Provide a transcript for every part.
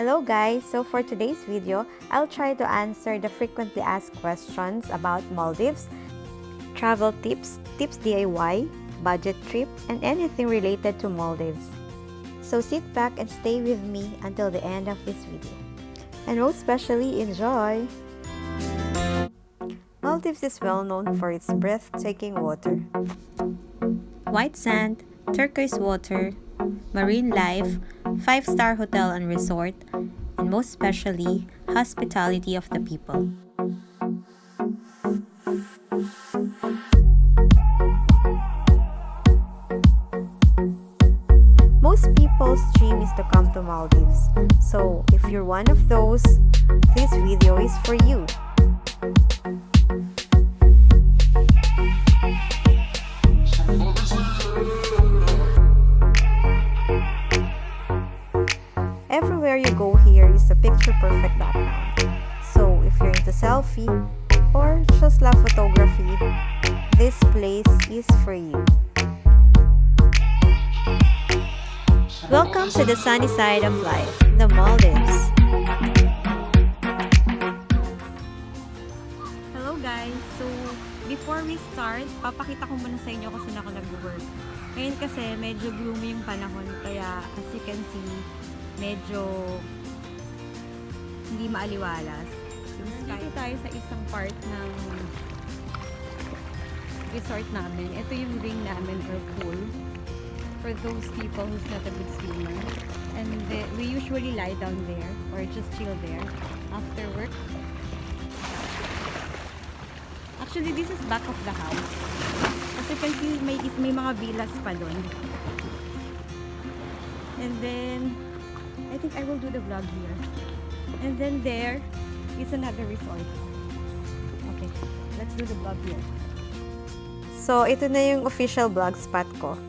Hello guys! So for today's video, I'll try to answer the frequently asked questions about Maldives, travel tips, tips DIY, budget trip, and anything related to Maldives. So sit back and stay with me until the end of this video. And most especially, enjoy! Maldives is well known for its breathtaking water. White sand, turquoise water, marine life, 5-star hotel and resort, and most especially, hospitality of the people. Most people's dream is to come to Maldives. So, if you're one of those, this video is for you. Everywhere you go here is a picture-perfect background. So, if you're into selfie or just love photography, this place is for you. Welcome to the sunny side of life, the Maldives. Hello guys! So, before we start, papakita ko muna sa inyo kung saan ako nag-work. Ngayon kasi medyo gloomy yung panahon, kaya as you can see, medyo hindi maaliwalas. Dito tayo sa isang part ng resort namin. Ito yung ring namin or pool for those people who's not a good swimmer. And we usually lie down there or just chill there after work. Actually, this is back of the house. As you can see, may mga villas pa doon. And then I think I will do the vlog here. And then there is another resort. Okay, let's do the vlog here. So, ito na yung official vlog spot ko.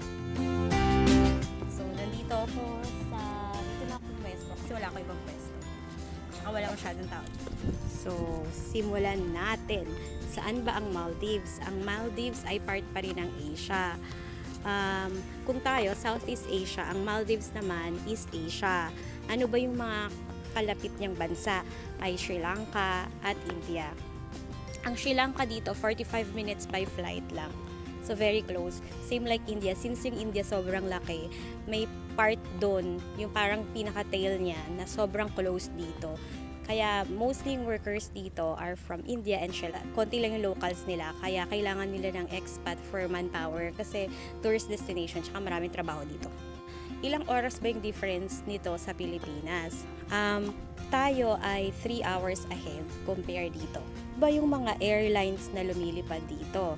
So, nandito ako dito na akong pwesto kasi wala ako ibang pwesto. Tsaka wala masyadong tao. So, simulan natin. Saan ba ang Maldives? Ang Maldives ay part pa rin ng Asia. Kung tayo, Southeast Asia, ang Maldives naman, East Asia. Ano ba yung mga kalapit niyang bansa? Ay Sri Lanka at India. Ang Sri Lanka dito, 45 minutes by flight lang. So, very close. Same like India. Since yung India sobrang laki, may part doon, yung parang pinaka-tail niya, na sobrang close dito. Kaya mostly yung workers dito are from India and Sri Lanka. Konti lang yung locals nila, kaya kailangan nila ng expat for manpower kasi tourist destination, tsaka maraming trabaho dito. Ilang oras ba yung difference nito sa Pilipinas? Tayo ay 3 hours ahead compare dito. Ba yung mga airlines na lumilipad dito?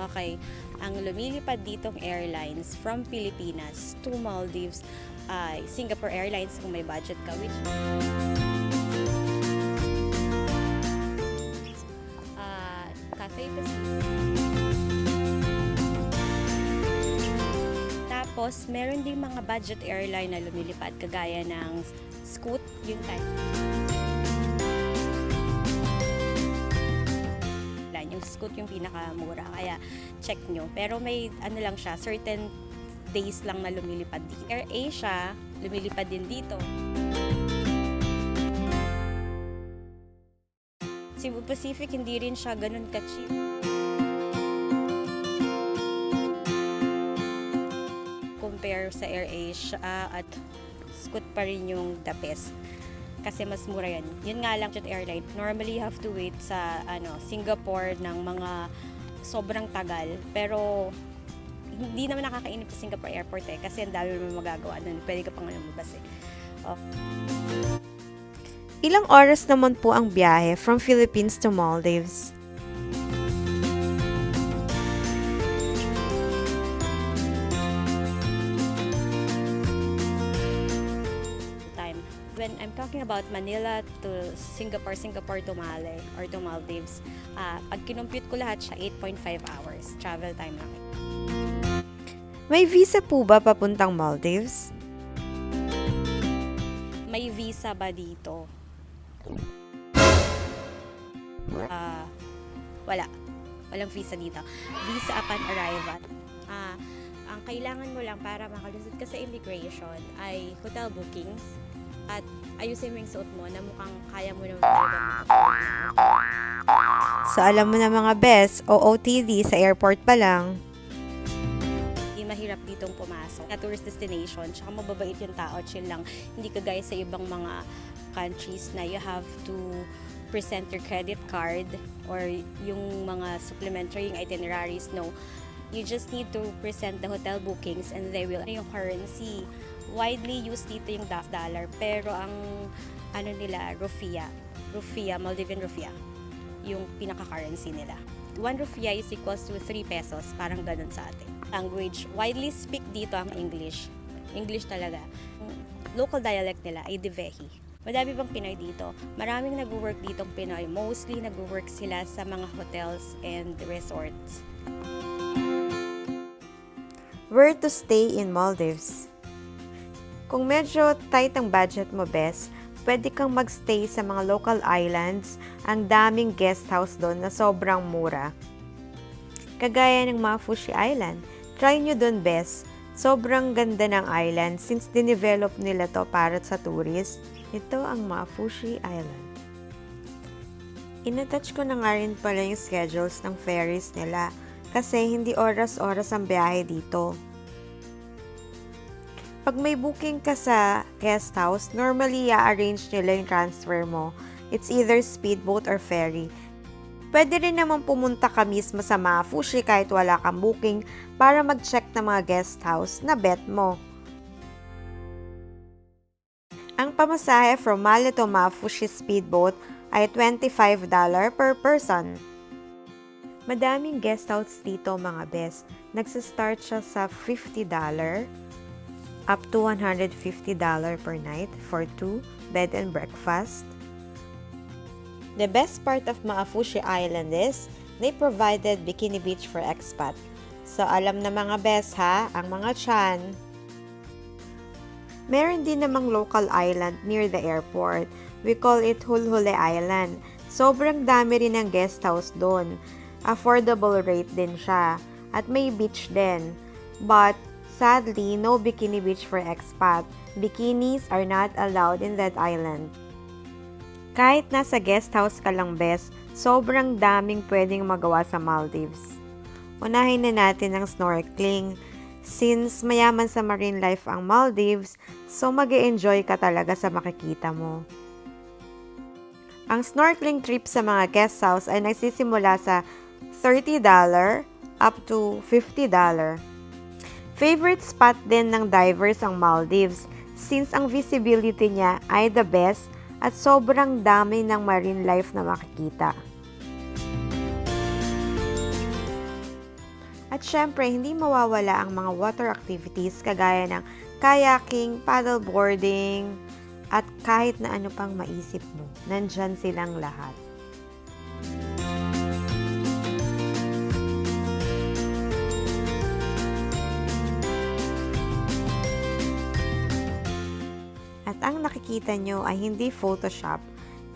Okay, ang lumilipad ditong airlines from Pilipinas to Maldives ay Singapore Airlines kung may budget ka, which tapos, meron din mga budget airline na lumilipad kagaya ng Scoot, yung type. Yung Scoot yung pinakamura, kaya check nyo. Pero may ano lang siya, certain days lang na lumilipad dito. Air Asia, lumilipad din dito. Cebu Pacific, hindi rin siya ganun ka-cheap. Compare sa Air Asia at Scoot pa rin yung the best. Kasi mas mura yan. Yun nga lang, jet airline. Normally, you have to wait sa Singapore ng mga sobrang tagal. Pero, hindi naman nakakainip sa Singapore airport kasi ang dami naman magagawa nun. Pwede ka pang lumabas eh. Oh. Ilang oras naman po ang biyahe from Philippines to Maldives? When I'm talking about Manila to Singapore, Singapore to Male or to Maldives, pag kinumpute ko lahat siya, 8.5 hours travel time lang. May visa po ba papuntang Maldives? May visa ba dito? Wala. Walang visa dito. Visa upon arrival. Ang kailangan mo lang para makalusot ka sa immigration ay hotel bookings at ayusin mo yung suot mo na mukhang kaya mo naman talaga. So, alam mo na mga best, OOTD sa airport pa lang. Hindi mahirap ditong pumasok na tourist destination, tsaka mababait yung tao, chill lang. Hindi kagaya sa ibang mga countries na you have to present your credit card or yung mga supplementary itineraries. No, you just need to present the hotel bookings and they will yung currency. Widely used dito yung dollar, pero ang ano nila, rupiah, Maldivian rupiah, yung pinaka-currency nila. 1 rupiah is equals to 3 pesos, parang ganun sa atin. Language, widely speak dito ang English. English talaga. Local dialect nila ay Divehi. Madami bang Pinoy dito? Maraming nag-work ditong Pinoy. Mostly nag-work sila sa mga hotels and resorts. Where to stay in Maldives? Kung medyo tight ang budget mo, best, pwede kang magstay sa mga local islands. Ang daming guest house doon na sobrang mura. Kagaya ng Mafushi Island. Try nyo doon, best. Sobrang ganda ng island since dinevelop nila to para sa tourist. Ito ang Mafushi Island. Inattach ko na nga rin pala yung schedules ng ferries nila kasi hindi oras-oras ang biyahe dito. Pag may booking ka sa guest house, normally i-arrange nila yung transfer mo. It's either speedboat or ferry. Pwede rin naman pumunta ka mismo sa Mafushi kahit wala kang booking para mag-check ng mga guest house na bet mo. Ang pamasahe from Mali to Mafushi speedboat ay $25 per person. Madaming guest house dito mga best. Nagsa-start siya sa $50 up to $150 per night for 2 bed and breakfast. The best part of Mafushi Island is they provided bikini beach for expat. So alam na mga best ha, ang mga tiyan. Meron din namang local island near the airport. We call it Hulhule Island. Sobrang dami rin ng guest house doon. Affordable rate din siya. At may beach din. But sadly, no bikini beach for expat. Bikinis are not allowed in that island. Kahit nasa guest house ka lang best, sobrang daming pwedeng magawa sa Maldives. Unahin na natin ang snorkeling. Since mayaman sa marine life ang Maldives, so mag-e-enjoy ka talaga sa makikita mo. Ang snorkeling trip sa mga guest house ay nagsisimula sa $30 up to $50. Favorite spot din ng divers ang Maldives since ang visibility niya ay the best at sobrang dami ng marine life na makikita. At syempre, hindi mawawala ang mga water activities kagaya ng kayaking, paddleboarding, at kahit na ano pang maisip mo. Nandyan silang lahat. At ang nakikita nyo ay hindi Photoshop.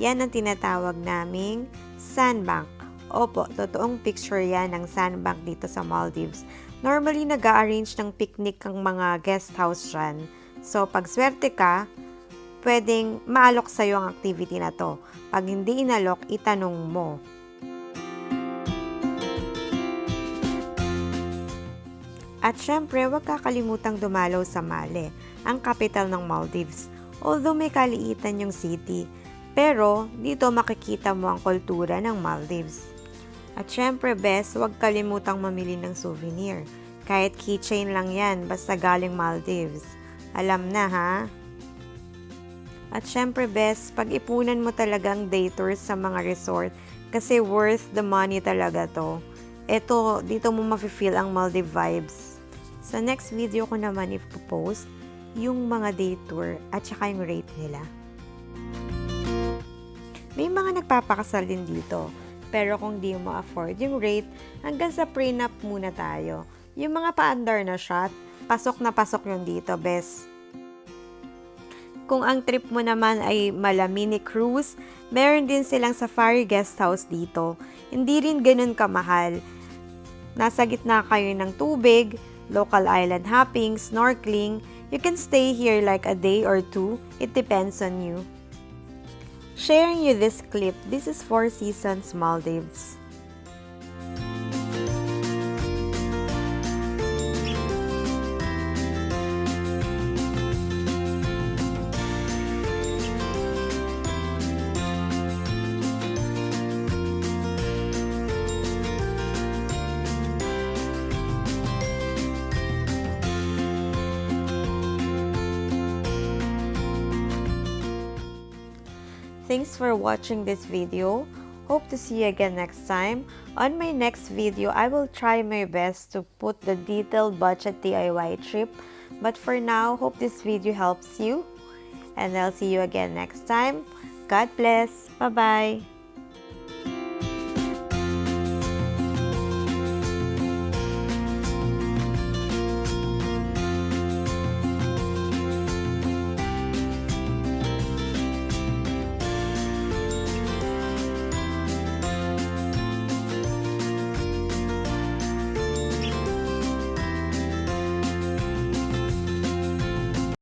Yan ang tinatawag naming sandbank. Opo, totoong picture yan ng sandbank dito sa Maldives. Normally, nag-a-arrange ng picnic ang mga guest house dyan. So, pag swerte ka, pwedeng maalok sa'yo ang activity na to. Pag hindi inalok, itanong mo. At syempre, huwag kakalimutang dumalaw sa Male, ang capital ng Maldives. Although may kaliitan yung city, pero dito makikita mo ang kultura ng Maldives. At syempre, best, huwag kalimutang mamili ng souvenir. Kahit keychain lang yan, basta galing Maldives. Alam na, ha? At syempre, best, pag-ipunan mo talagang day tours sa mga resort kasi worth the money talaga to. Ito, dito mo mafe-feel ang Maldives vibes. Sa next video ko naman ipopost yung mga day tour at saka yung rate nila. May mga nagpapakasal din dito. Pero kung di mo afford yung rate, hanggang sa prenup muna tayo. Yung mga paandar na shot, pasok na pasok yun dito, best. Kung ang trip mo naman ay mini cruise, meron din silang safari guest house dito. Hindi rin ganun kamahal. Nasa gitna kayo ng tubig, local island hopping, snorkeling. You can stay here like a day or two. It depends on you. sharing you this clip. This is Four Seasons Maldives. Thanks for watching this video. Hope to see you again next time. On my next video, I will try my best to put the detailed budget DIY trip. But for now, hope this video helps you. And I'll see you again next time. God bless. Bye-bye.